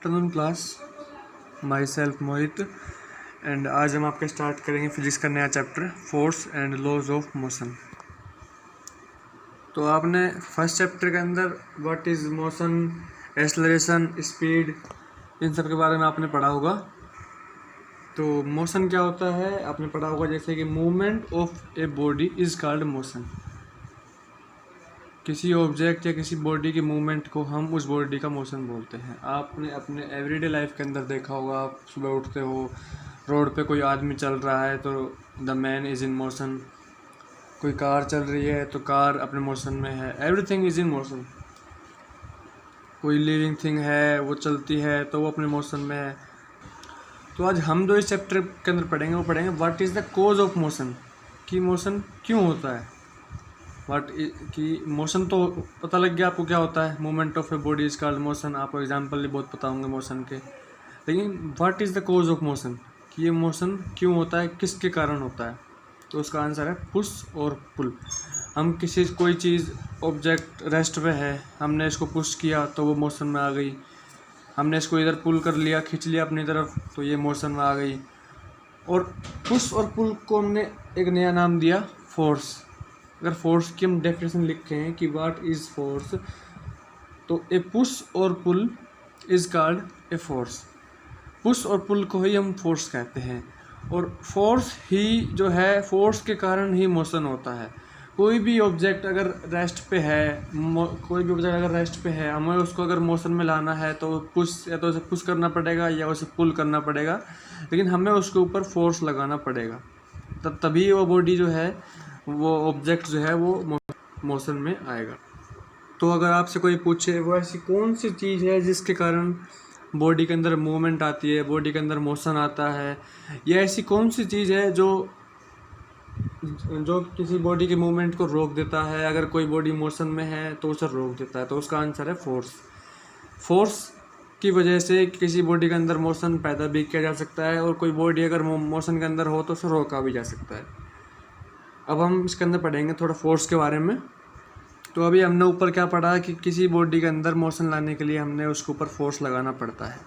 Afternoon class, myself Mohit. And आज हम आपके स्टार्ट करेंगे फिजिक्स का नया chapter force and laws of motion. तो आपने फर्स्ट चैप्टर के अंदर what is motion, acceleration, speed, इन सब के बारे में आपने पढ़ा होगा। तो मोशन क्या होता है आपने पढ़ा होगा, जैसे कि movement of a body is called motion. किसी ऑब्जेक्ट या किसी बॉडी की मूवमेंट को हम उस बॉडी का मोशन बोलते हैं। आपने अपने एवरीडे लाइफ के अंदर देखा होगा, आप सुबह उठते हो, रोड पे कोई आदमी चल रहा है तो the man is in motion. कोई कार चल रही है तो कार अपने मोशन में है। Everything is in motion. कोई लिविंग थिंग है वो चलती है तो वो अपने मोशन में है। तो आज हम जो इस चैप्टर के अंदर पढ़ेंगे वो पढ़ेंगे what is the cause of motion, कि मोशन क्यों होता है। कि मोशन तो पता लग गया आपको क्या होता है, movement of a body is called motion. आपको एग्जांपल भी बहुत पता होंगे मोशन के। लेकिन what is the cause of motion, कि ये मोशन क्यों होता है, किसके कारण होता है। तो उसका आंसर है पुश और पुल। हम कोई चीज़ ऑब्जेक्ट रेस्ट पे है, हमने इसको पुश किया तो वो मोशन में आ गई। हमने इसको इधर पुल कर लिया, खींच लिया अपनी तरफ, तो ये मोशन में आ गई। और पुश और पुल को हमने एक नया नाम दिया, फोर्स। अगर फोर्स की हम डेफिनेशन लिखे हैं कि व्हाट इज़ फोर्स, तो ए पुश और pull is called a force. Push और पुल को ही हम फोर्स कहते हैं। और फोर्स ही जो है, फोर्स के कारण ही मोशन होता है। कोई भी ऑब्जेक्ट अगर रेस्ट पे है, हमें उसको अगर मोशन में लाना है तो पुश, या तो उसे पुश करना पड़ेगा या उसे पुल करना पड़ेगा, लेकिन हमें उसके ऊपर फोर्स लगाना पड़ेगा। तभी वो बॉडी जो है, वो ऑब्जेक्ट जो है वो मोशन में आएगा। तो अगर आपसे कोई पूछे वो ऐसी कौन सी चीज़ है जिसके कारण बॉडी के अंदर मूवमेंट आती है, बॉडी के अंदर मोशन आता है, या ऐसी कौन सी चीज़ है जो किसी बॉडी के मूवमेंट को रोक देता है, अगर कोई बॉडी मोशन में है तो उसे रोक देता है, तो उसका आंसर है फोर्स। फोर्स की वजह से किसी बॉडी के अंदर मोशन पैदा भी किया जा सकता है, और कोई बॉडी अगर मोशन के अंदर हो तो उसे रोका भी जा सकता है। अब हम इसके अंदर पढ़ेंगे थोड़ा फोर्स के बारे में। तो अभी हमने ऊपर क्या पढ़ा कि किसी बॉडी के अंदर मोशन लाने के लिए हमने उसके ऊपर फोर्स लगाना पड़ता है,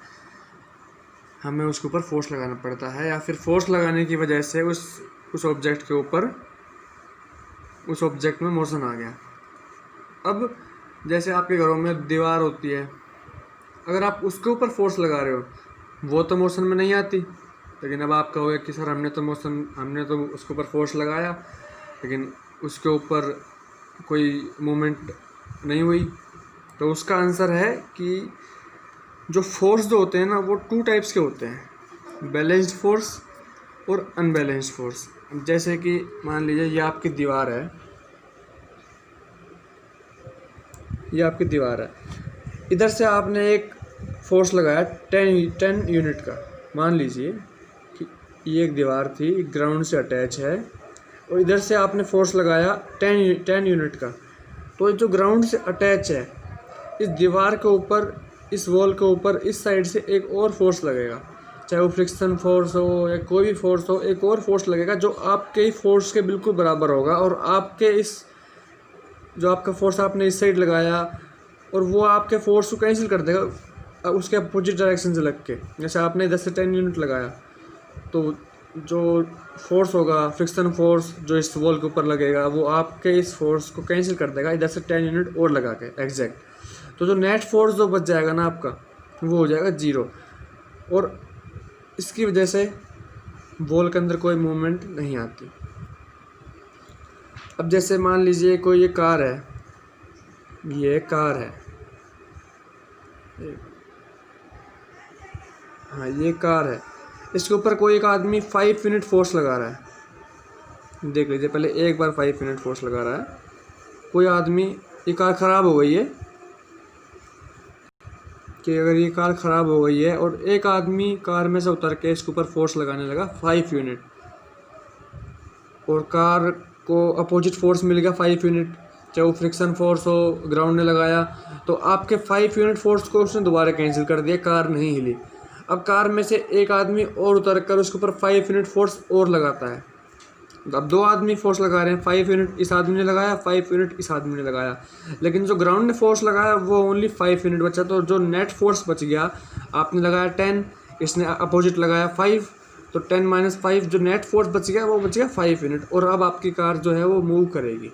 या फिर फोर्स लगाने की वजह से उस ऑब्जेक्ट के ऊपर, उस ऑब्जेक्ट में मोशन आ गया। अब जैसे आपके घरों में दीवार होती है, अगर आप उसके ऊपर फोर्स लगा रहे हो वो तो मोशन में नहीं आती। लेकिन अब आप कहोगे कि सर हमने तो उसके ऊपर फोर्स लगाया लेकिन उसके ऊपर कोई मूवमेंट नहीं हुई। तो उसका आंसर है कि जो फोर्स जो होते हैं ना, वो टू टाइप्स के होते हैं, बैलेंस्ड फोर्स और अनबैलेंस्ड फोर्स। जैसे कि मान लीजिए ये आपकी दीवार है, इधर से आपने एक फोर्स लगाया 10 यूनिट का। मान लीजिए कि ये एक दीवार थी, ग्राउंड से अटैच है, और इधर से आपने फोर्स लगाया 10 यूनिट का। तो जो ग्राउंड से अटैच है, इस दीवार के ऊपर, इस वॉल के ऊपर, इस साइड से एक और फोर्स लगेगा, चाहे वो फ्रिक्शन फोर्स हो या कोई भी फोर्स हो, एक और फोर्स लगेगा जो आपके ही फोर्स के बिल्कुल बराबर होगा। और आपके जो आपका फोर्स आपने इस साइड लगाया, और वो आपके फोर्स को कैंसिल कर देगा उसके अपोजिट डायरेक्शन से लग के। जैसे आपने 10 से 10 यूनिट लगाया, तो जो फोर्स होगा, फ्रिक्शन फोर्स जो इस वॉल के ऊपर लगेगा, वो आपके इस फोर्स को कैंसिल कर देगा इधर से 10 यूनिट और लगा के एग्जैक्ट। तो जो नेट फोर्स जो बच जाएगा ना आपका, वो हो जाएगा 0। और इसकी वजह से वॉल के अंदर कोई मूवमेंट नहीं आती। अब जैसे मान लीजिए कोई ये कार है, ये कार है, इसके ऊपर कोई एक आदमी 5 यूनिट फोर्स लगा रहा है। देख लीजिए पहले, एक बार 5 यूनिट फोर्स लगा रहा है कोई आदमी। ये कार ख़राब हो गई है, कि अगर ये कार ख़राब हो गई है और एक आदमी कार में से उतर के इसके ऊपर फोर्स लगाने लगा 5 यूनिट, और कार को अपोजिट फोर्स मिल गया 5 यूनिट, चाहे वो फ्रिक्शन फोर्स हो, ग्राउंड ने लगाया, तो आपके 5 यूनिट फोर्स को उसने दोबारा कैंसिल कर दिया, कार नहीं हिली। अब कार में से एक आदमी और उतर कर उसके ऊपर 5 यूनिट फोर्स और लगाता है, अब 2 आदमी फोर्स लगा रहे हैं, 5 यूनिट इस आदमी ने लगाया, 5 यूनिट इस आदमी ने लगाया, लेकिन जो ग्राउंड ने फोर्स लगाया वो ओनली 5 यूनिट बचा। तो जो नेट फोर्स बच गया, आपने लगाया 10, इसने अपोजिट लगाया 5, तो 10 - 5 जो नेट फोर्स बच गया वो बच गया 5 यूनिट। और अब आपकी कार जो है वो मूव करेगी।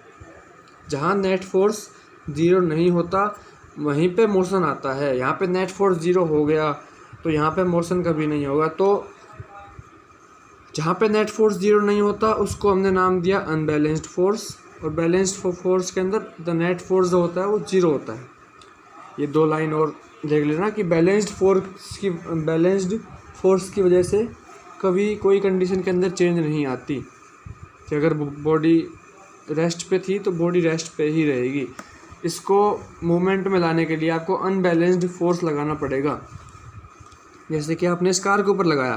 जहाँ नेट फोर्स 0 नहीं होता वहीं पे मोशन आता है। यहाँ पे नेट फोर्स 0 हो गया तो यहाँ पे मोशन कभी नहीं होगा। तो जहाँ पे नेट फोर्स 0 नहीं होता उसको हमने नाम दिया अनबैलेंस्ड फोर्स, और बैलेंस्ड फोर्स के अंदर द नेट फोर्स जो होता है वो 0 होता है। ये 2 लाइन और देख लेना कि बैलेंस्ड फोर्स की वजह से कभी कोई कंडीशन के अंदर चेंज नहीं आती कि अगर बॉडी रेस्ट पे थी तो बॉडी रेस्ट पे ही रहेगी। इसको मूवमेंट में लाने के लिए आपको अनबैलेंस्ड फोर्स लगाना पड़ेगा। जैसे कि आपने इस कार के ऊपर लगाया,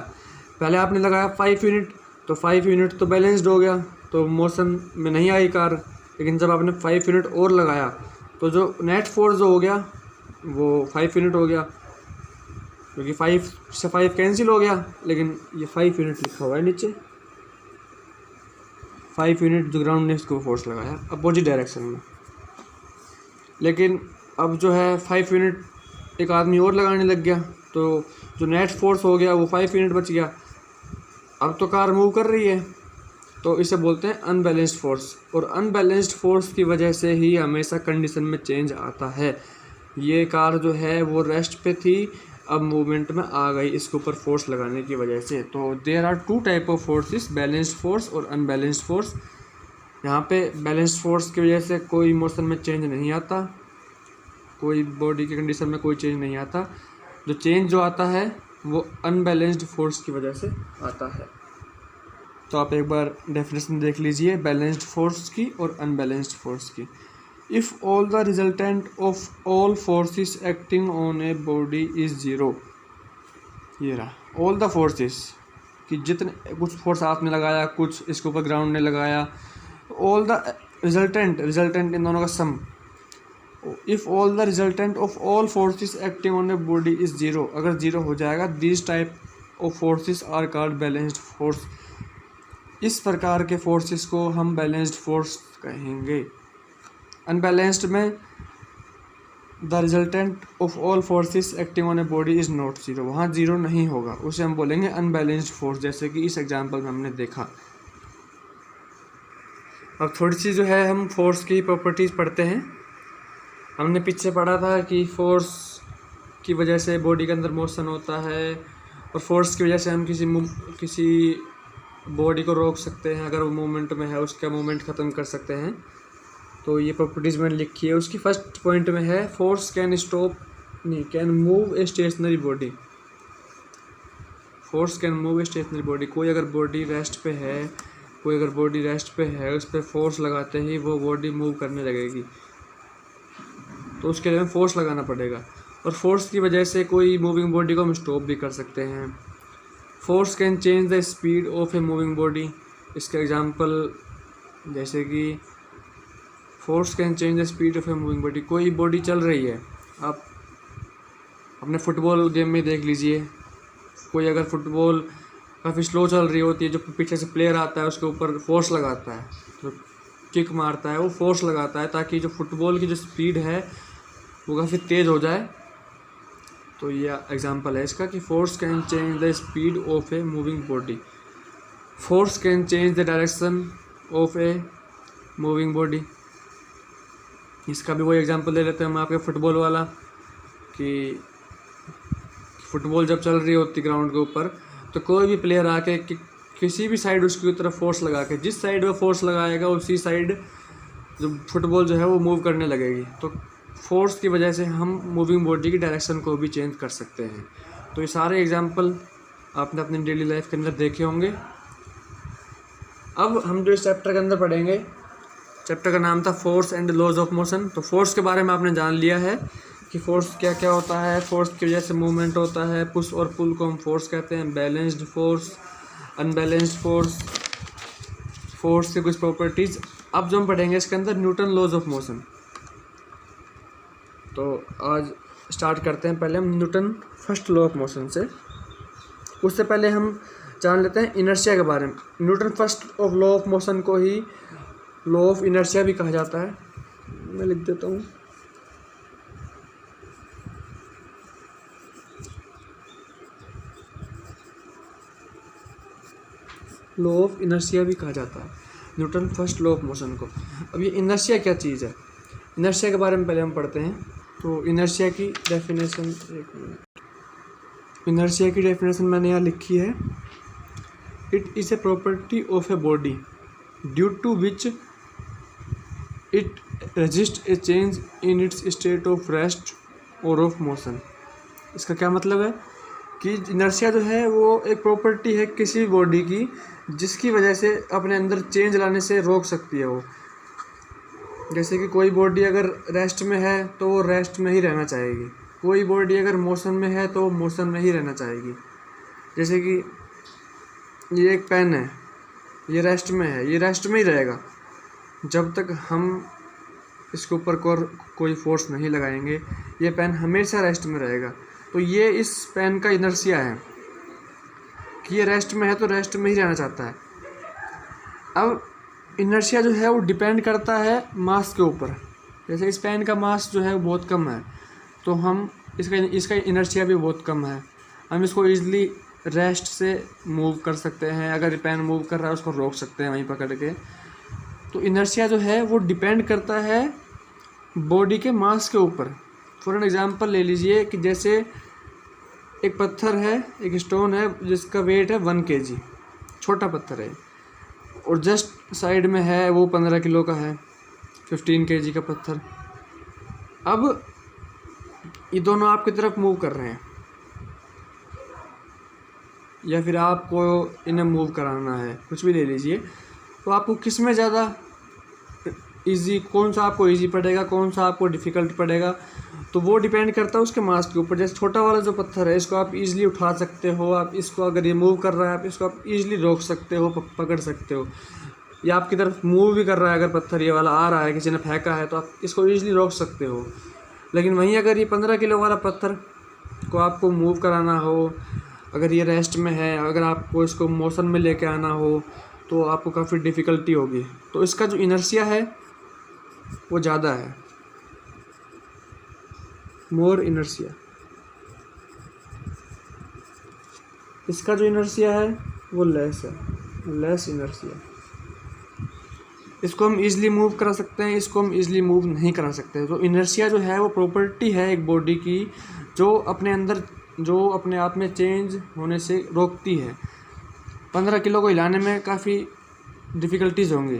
पहले आपने लगाया 5 यूनिट, तो 5 यूनिट तो बैलेंस्ड हो गया, तो मोशन में नहीं आई कार। लेकिन जब आपने 5 यूनिट और लगाया तो जो नेट फोर्स जो हो गया वो 5 यूनिट हो गया, क्योंकि 5 से 5 कैंसिल हो गया, लेकिन ये 5 यूनिट लिखा हुआ है नीचे। 5 यूनिट जो ग्राउंड ने इसको फोर्स लगाया अपोजिट डायरेक्शन में। लेकिन अब जो है 5 यूनिट एक आदमी और लगाने लग गया, तो जो नेट फोर्स हो गया वो 5 यूनिट बच गया। अब तो कार मूव कर रही है, तो इसे बोलते हैं अनबैलेंस्ड फोर्स। और अनबैलेंस्ड फोर्स की वजह से ही हमेशा कंडीशन में चेंज आता है। ये कार जो है वो रेस्ट पे थी, अब मूवमेंट में आ गई इसके ऊपर फोर्स लगाने की वजह से। तो there are 2 type of forces, balanced force और अनबैलेंस्ड फोर्स। यहाँ पे बैलेंस्ड फोर्स की वजह से कोई मोशन में चेंज नहीं आता, कोई बॉडी की कंडीशन में कोई चेंज नहीं आता। जो चेंज जो आता है वो अनबैलेंस्ड फोर्स की वजह से आता है। तो आप एक बार डेफिनेशन देख लीजिए बैलेंस्ड फोर्स की और अनबैलेंस्ड फोर्स की। If all the resultant of all forces acting on a body is 0, ये रहा ऑल द फोर्सेस कि जितने कुछ फोर्स आपने लगाया, कुछ इसके ऊपर ग्राउंड ने लगाया, ऑल द रिजल्टेंट इन दोनों का sum. If all the resultant of all forces acting on a body is 0, अगर 0 हो जाएगा, this type of forces are called balanced force. इस प्रकार के फोर्सेस को हम बैलेंस्ड फोर्स कहेंगे। अनबैलेंस्ड में the resultant of all forces acting on a body is not 0, वहाँ 0 नहीं होगा, उसे हम बोलेंगे अनबैलेंस्ड फोर्स, जैसे कि इस एग्जाम्पल में हमने देखा। अब थोड़ी सी जो है हम फोर्स की प्रॉपर्टीज़ पढ़ते हैं। हमने पीछे पढ़ा था कि फोर्स की वजह से बॉडी के अंदर मोशन होता है, और फोर्स की वजह से हम किसी बॉडी को रोक सकते हैं, अगर वो मूवमेंट में है उसका मूवमेंट ख़त्म कर सकते हैं। तो ये प्रॉपर्टीज़ मैंने लिखी है। उसकी फर्स्ट पॉइंट में है force can move a stationary body. Force can move a stationary body. कोई अगर बॉडी रेस्ट पे है, उस पर फोर्स लगाते ही वो बॉडी मूव करने लगेगी, तो उसके लिए हमें फोर्स लगाना पड़ेगा। और फोर्स की वजह से कोई मूविंग बॉडी को हम स्टॉप भी कर सकते हैं। Force can change the speed of a moving body. इसका एग्जांपल जैसे कि force can change the speed of a moving body. कोई बॉडी चल रही है, आप अपने फुटबॉल गेम में देख लीजिए, कोई अगर फुटबॉल काफ़ी स्लो चल रही होती है, जो पीछे से प्लेयर आता है उसके ऊपर फोर्स लगाता है, तो किक मारता है, वो फोर्स लगाता है ताकि जो फुटबॉल की जो स्पीड है वो काफ़ी तेज़ हो जाए। तो ये एग्जांपल है इसका कि force can change the speed of a moving body. Force can change the direction of a moving body. इसका भी वही एग्जांपल ले लेते हैं हम आपके फुटबॉल वाला, कि फुटबॉल जब चल रही होती ग्राउंड के ऊपर, तो कोई भी प्लेयर आके किसी भी साइड उसकी तरफ फोर्स लगा के, जिस साइड वो फोर्स लगाएगा उसी साइड जो फुटबॉल जो है वो मूव करने लगेगी। तो फोर्स की वजह से हम मूविंग बॉडी की डायरेक्शन को भी चेंज कर सकते हैं। तो ये सारे एग्जांपल आपने अपनी डेली लाइफ के अंदर देखे होंगे। अब हम जो इस चैप्टर के अंदर पढ़ेंगे, चैप्टर का नाम था force and laws of motion. तो फोर्स के बारे में आपने जान लिया है कि फोर्स क्या क्या होता है। फोर्स की वजह से मूवमेंट होता है, पुश और पुल को हम फोर्स कहते हैं। Balanced force, unbalanced force, force की कुछ प्रॉपर्टीज़। अब जो हम पढ़ेंगे इसके अंदर न्यूटन लॉज ऑफ मोशन। तो आज स्टार्ट करते हैं पहले हम Newton first law of motion से। उससे पहले हम जान लेते हैं इनर्शिया के बारे में। Newton first of law of motion को ही लॉ ऑफ इनर्शिया भी कहा जाता है। मैं लिख देता हूँ, लॉ ऑफ इनर्शिया भी कहा जाता है Newton first law of motion को। अब ये इनर्शिया क्या चीज़ है, इनर्शिया के बारे में पहले हम पढ़ते हैं। तो इनर्शिया की डेफिनेशन, एक मिनट, इनर्शिया की डेफिनेशन मैंने यहाँ लिखी है। It is a property of a body due to which it resist a change in its state of rest और ऑफ मोशन। इसका क्या मतलब है कि इनर्शिया जो है वो एक प्रॉपर्टी है किसी बॉडी की, जिसकी वजह से अपने अंदर चेंज लाने से रोक सकती है वो। जैसे कि कोई बॉडी अगर रेस्ट में है तो वो रेस्ट में ही रहना चाहेगी, कोई बॉडी अगर मोशन में है तो वो मोशन में ही रहना चाहेगी। जैसे कि ये एक पेन है, ये रेस्ट में है, ये रेस्ट में ही रहेगा जब तक हम इसके ऊपर कोई फोर्स नहीं लगाएंगे, ये पेन हमेशा रेस्ट में रहेगा। तो ये इस पेन का इनर्शिया है कि ये रेस्ट में है तो रेस्ट में ही रहना चाहता है। अब इनर्शिया जो है वो डिपेंड करता है मास के ऊपर। जैसे इस पेन का मास जो है वो बहुत कम है, तो हम इसका इनर्शिया भी बहुत कम है, हम इसको ईजिली रेस्ट से मूव कर सकते हैं। अगर पेन मूव कर रहा है उसको रोक सकते हैं वहीं पकड़ के। तो इनर्शिया जो है वो डिपेंड करता है बॉडी के मास के ऊपर। फॉर एन एग्जांपल ले लीजिए कि जैसे एक पत्थर है, एक स्टोन है जिसका वेट है 1 kg, छोटा पत्थर है, और जस्ट साइड में है वो 15 किलो का है, 15 kg का पत्थर। अब ये दोनों आपकी तरफ मूव कर रहे हैं, या फिर आपको इन्हें मूव कराना है, कुछ भी ले लीजिए। तो आपको किस में ज़्यादा इजी, कौन सा आपको इजी पड़ेगा, कौन सा आपको डिफ़िकल्ट पड़ेगा, तो वो डिपेंड करता है उसके मास के ऊपर। जैसे छोटा वाला जो पत्थर है इसको आप इजीली उठा सकते हो, आप इसको अगर ये मूव कर रहा है आप इसको आप इजीली रोक सकते हो, पकड़ सकते हो, या आपकी तरफ मूव भी कर रहा है, अगर पत्थर ये वाला आ रहा है, किसी ने फेंका है, तो आप इसको ईजिली रोक सकते हो। लेकिन वहीं अगर ये 15 किलो वाला पत्थर को आपको मूव कराना हो, अगर ये रेस्ट में है, अगर आपको इसको मोशन में लेके आना हो, तो आपको काफ़ी डिफ़िकल्टी होगी। तो इसका जो इनर्शिया है वो ज़्यादा है, मोर इनर्शिया। इसका जो इनर्शिया है वो लेस है, लेस इनर्शिया। इसको हम इजीली मूव करा सकते हैं, इसको हम इजीली मूव नहीं करा सकते। तो इनर्शिया जो है वो प्रॉपर्टी है एक बॉडी की जो अपने अंदर, जो अपने आप में चेंज होने से रोकती है। 15 किलो को हिलाने में काफ़ी डिफ़िकल्टीज़ होंगी,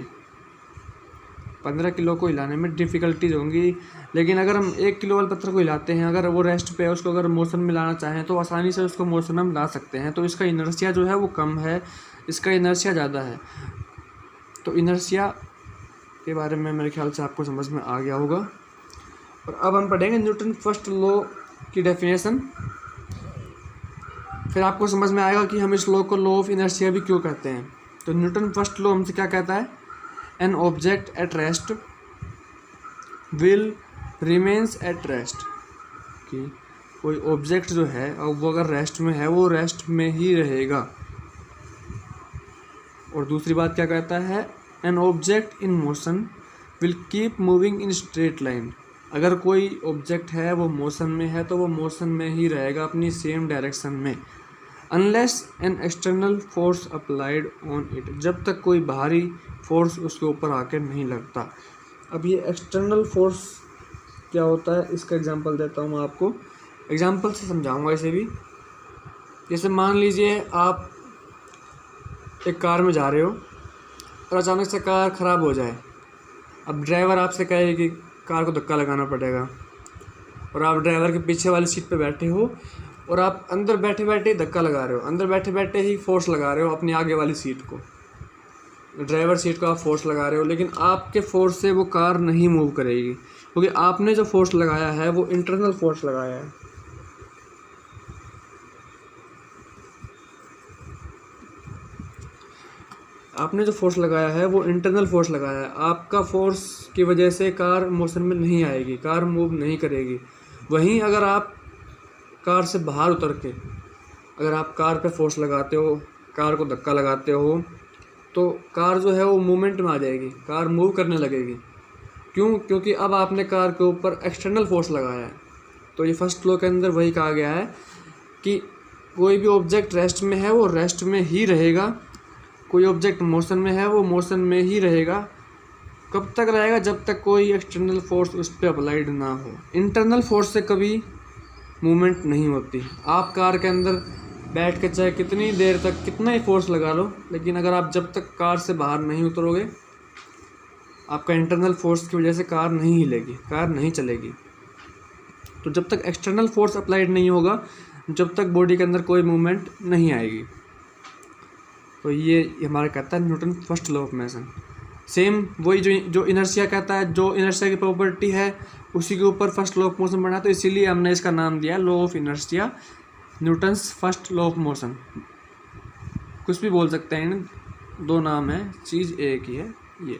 15 किलो को हिलाने में डिफ़िकल्टीज़ होंगी, लेकिन अगर हम 1 किलो वाले पत्थर को हिलाते हैं, अगर वो रेस्ट पे है, उसको अगर मोशन में लाना चाहें तो आसानी से उसको मोशन में हम ला सकते हैं। तो इसका इनर्शिया जो है वो कम है, इसका इनर्शिया ज़्यादा है। तो इनर्शिया के बारे में मेरे ख्याल से आपको समझ में आ गया होगा। और अब हम पढ़ेंगे न्यूटन फर्स्ट लॉ की डेफिनेशन। फिर आपको समझ में आएगा कि हम इस लॉ को लॉ ऑफ इनर्शिया भी क्यों कहते हैं। तो न्यूटन फर्स्ट लॉ हमसे क्या कहता है, an object at rest will remains at rest, कि कोई ऑब्जेक्ट जो है और वो अगर रेस्ट में है वो रेस्ट में ही रहेगा। और दूसरी बात क्या कहता है, an object in motion will keep moving in straight line. अगर कोई ऑब्जेक्ट है वो मोशन में है तो वो मोशन में ही रहेगा अपनी सेम डायरेक्शन में, unless an external force applied on it, जब तक कोई बाहरी फोर्स उसके ऊपर आकर नहीं लगता। अब ये एक्सटर्नल फोर्स क्या होता है इसका एग्जांपल देता हूँ मैं आपको, एग्जांपल से समझाऊंगा इसे भी। जैसे मान लीजिए आप एक कार में जा रहे हो और अचानक से कार ख़राब हो जाए। अब ड्राइवर आपसे कहे कि कार को धक्का लगाना पड़ेगा, और आप ड्राइवर के पीछे वाली सीट पे बैठे हो और आप अंदर बैठे बैठे ही धक्का लगा रहे हो, अंदर बैठे बैठे ही फोर्स लगा रहे हो अपनी आगे वाली सीट को, ड्राइवर सीट को आप फोर्स लगा रहे हो, लेकिन आपके फोर्स से वो कार नहीं मूव करेगी, क्योंकि आपने जो फोर्स लगाया है वो इंटरनल फोर्स लगाया है। आपने जो फोर्स लगाया है वो इंटरनल फोर्स लगाया है। आपका फोर्स की वजह से कार मोशन में नहीं आएगी, कार मूव नहीं करेगी। वहीं अगर आप कार से बाहर उतर के अगर आप कार पे फोर्स लगाते हो, कार को धक्का लगाते हो तो कार जो है वो मूवमेंट में आ जाएगी, कार मूव करने लगेगी। क्यों? क्योंकि अब आपने कार के ऊपर एक्सटर्नल फोर्स लगाया है। तो ये फर्स्ट लॉ के अंदर वही कहा गया है कि कोई भी ऑब्जेक्ट रेस्ट में है वो रेस्ट में ही रहेगा, कोई ऑब्जेक्ट मोशन में है वो मोशन में ही रहेगा। कब तक रहेगा? जब तक कोई एक्सटर्नल फोर्स उस पर अप्लाइड ना हो। इंटरनल फोर्स से कभी मूवमेंट नहीं होती। आप कार के अंदर बैठ के चाहे कितनी देर तक कितना ही फोर्स लगा लो, लेकिन अगर आप जब तक कार से बाहर नहीं उतरोगे, आपका इंटरनल फोर्स की वजह से कार नहीं हिलेगी, कार नहीं चलेगी। तो जब तक एक्सटर्नल फोर्स अप्लाइड नहीं होगा, जब तक बॉडी के अंदर कोई मूवमेंट नहीं आएगी। तो ये हमारा कहता है Newton first law of motion. Same वही जो इनर्शिया कहता है, जो इनर्शिया की प्रॉपर्टी है उसी के ऊपर फर्स्ट लॉ ऑफ मोशन बना। तो इसीलिए हमने इसका नाम दिया law of inertia, Newton's first law of motion. कुछ भी बोल सकते हैं, दो नाम है, चीज़ एक ही है ये।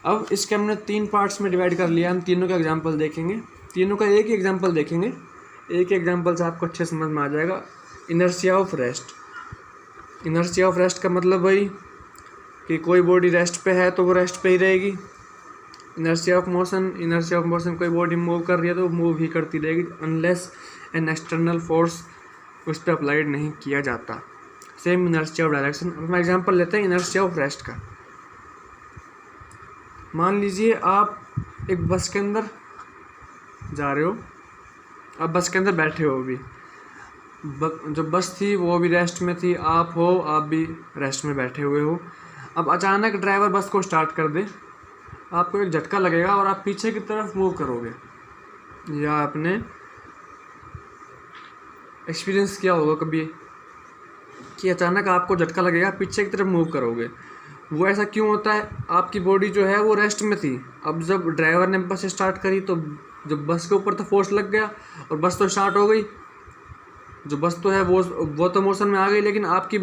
अब इसके हमने 3 पार्ट्स में डिवाइड कर लिया। हम तीनों का एग्जांपल देखेंगे, तीनों का एक ही एग्जांपल देखेंगे। एक एग्जांपल से आपको अच्छे समझ में आ जाएगा। Inertia of rest. Inertia of rest का मतलब भाई कि कोई बॉडी रेस्ट पे है तो वो रेस्ट पे ही रहेगी। Inertia of motion, inertia of motion कोई बॉडी मूव कर रही है तो मूव ही करती रहेगी अनलेस एन एक्सटर्नल फोर्स उस पर अप्लाइड नहीं किया जाता। Same inertia of direction. अब हम एग्जांपल लेते हैं इनर्शिया ऑफ रेस्ट का। मान लीजिए आप एक बस के अंदर जा रहे हो, आप बस के अंदर बैठे हो, अभी जो बस थी वो भी रेस्ट में थी, आप हो, आप भी रेस्ट में बैठे हुए हो। अब अचानक ड्राइवर बस को स्टार्ट कर दे, आपको एक झटका लगेगा और आप पीछे की तरफ मूव करोगे। या आपने एक्सपीरियंस किया होगा कभी कि अचानक आपको झटका लगेगा, पीछे की तरफ मूव करोगे। वो ऐसा क्यों होता है? आपकी बॉडी जो है वो रेस्ट में थी। अब जब ड्राइवर ने बस स्टार्ट करी तो जब बस के ऊपर तो फोर्स लग गया और बस तो स्टार्ट हो गई। जो बस तो है वो तो मोशन में आ गई, लेकिन आपकी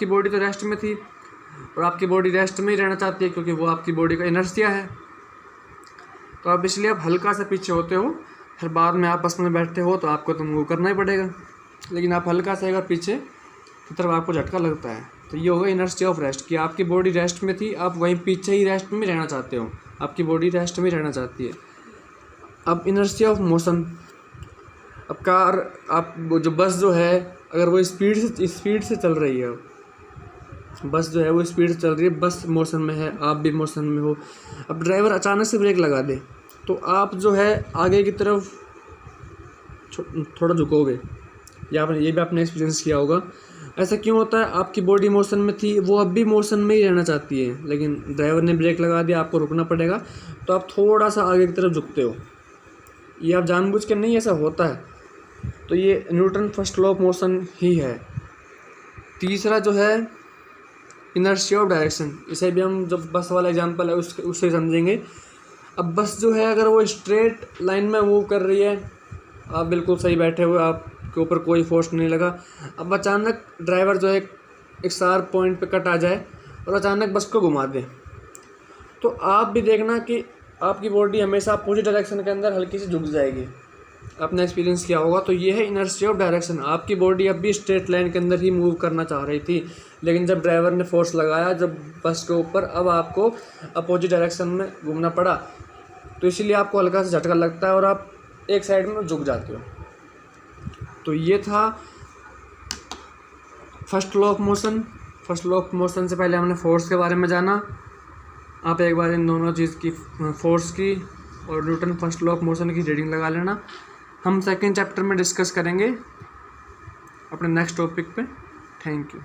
बॉडी तो रेस्ट में थी और आपकी बॉडी रेस्ट में ही रहना चाहती है क्योंकि वो आपकी बॉडी का इनर्शिया है। तो अब इसलिए आप हल्का सा पीछे होते हो, फिर बाद में आप बस में बैठते हो तो आपको तो मूव करना ही पड़ेगा, लेकिन आप हल्का सा अगर पीछे की तरफ आपको झटका लगता है तो ये होगा इनर्शिया ऑफ रेस्ट कि आपकी बॉडी रेस्ट में थी, आप वहीं पीछे ही रेस्ट में रहना चाहते हो, आपकी बॉडी रेस्ट में रहना चाहती है। अब इनर्शिया ऑफ मोशन। अब कार, आप जो बस जो है अगर वो स्पीड से चल रही है, बस जो है वो स्पीड से चल रही है, बस मोशन में है, आप भी मोशन में हो। अब ड्राइवर अचानक से ब्रेक लगा दे तो आप जो है आगे की तरफ थोड़ा झुकोगे। ये भी आपने एक्सपीरियंस किया होगा। ऐसा क्यों होता है? आपकी बॉडी मोशन में थी, वो अब भी मोशन में ही रहना चाहती है, लेकिन ड्राइवर ने ब्रेक लगा दिया, आपको रुकना पड़ेगा तो आप थोड़ा सा आगे की तरफ झुकते हो। ये आप जानबूझ के नहीं, ऐसा होता है। तो ये Newton first law of motion ही है। तीसरा जो है इनर्शिया ऑफ डायरेक्शन। इसे भी हम जब बस वाला एग्जांपल है उससे समझेंगे। अब बस जो है अगर वो स्ट्रेट लाइन में मूव कर रही है, आप बिल्कुल सही बैठे हुए, आपके ऊपर कोई फोर्स नहीं लगा। अब अचानक ड्राइवर जो है एक शार्प पॉइंट पे कट आ जाए और अचानक बस को घुमा दे, तो आप भी देखना कि आपकी बॉडी हमेशा अपोजिट डायरेक्शन के अंदर हल्की सी झुक जाएगी। आपने एक्सपीरियंस किया होगा। तो ये है इनर्शिया ऑफ डायरेक्शन। आपकी बॉडी अब भी स्ट्रेट लाइन के अंदर ही मूव करना चाह रही थी, लेकिन जब ड्राइवर ने फोर्स लगाया जब बस के ऊपर, अब आपको अपोजिट डायरेक्शन में घूमना पड़ा, तो इसीलिए आपको हल्का सा झटका लगता है और आप एक साइड में झुक जाते हो। तो ये था first law of motion. First law of motion से पहले हमने फोर्स के बारे में जाना। आप एक बार इन दोनों चीज़ की, फोर्स की और Newton first law of motion की रीडिंग लगा लेना। हम सेकंड चैप्टर में डिस्कस करेंगे अपने नेक्स्ट टॉपिक पे। Thank you.